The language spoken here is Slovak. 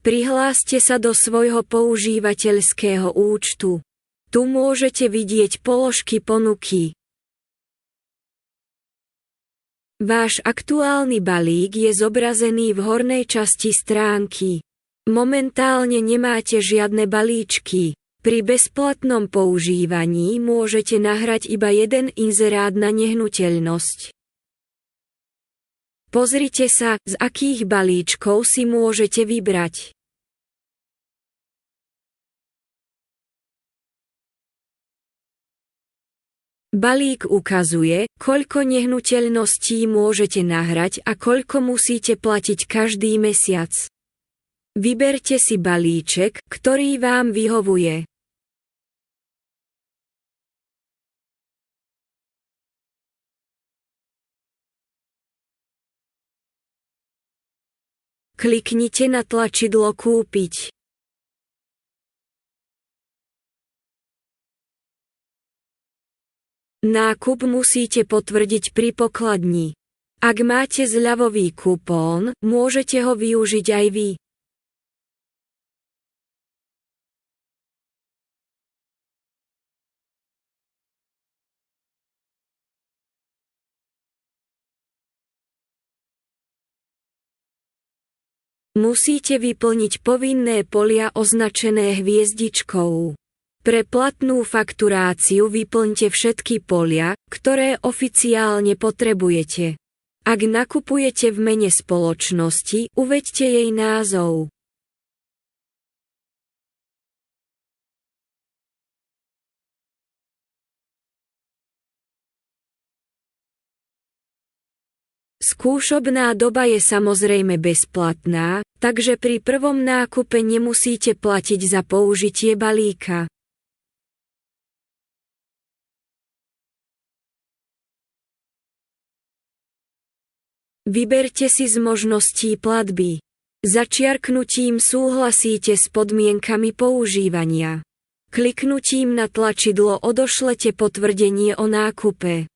Prihláste sa do svojho používateľského účtu. Tu môžete vidieť položky ponuky. Váš aktuálny balík je zobrazený v hornej časti stránky. Momentálne nemáte žiadne balíčky. Pri bezplatnom používaní môžete nahrať iba jeden inzerát na nehnuteľnosť. Pozrite sa, z akých balíčkov si môžete vybrať. Balík ukazuje, koľko nehnuteľností môžete nahrať a koľko musíte platiť každý mesiac. Vyberte si balíček, ktorý vám vyhovuje. Kliknite na tlačidlo Kúpiť. Nákup musíte potvrdiť pri pokladni. Ak máte zľavový kupón, môžete ho využiť aj vy. Musíte vyplniť povinné polia označené hviezdičkou. Pre platnú fakturáciu vyplňte všetky polia, ktoré oficiálne potrebujete. Ak nakupujete v mene spoločnosti, uveďte jej názov. Skúšobná doba je samozrejme bezplatná, takže pri prvom nákupe nemusíte platiť za použitie balíka. Vyberte si z možností platby. Začiarknutím súhlasíte s podmienkami používania. Kliknutím na tlačidlo odošlete potvrdenie o nákupe.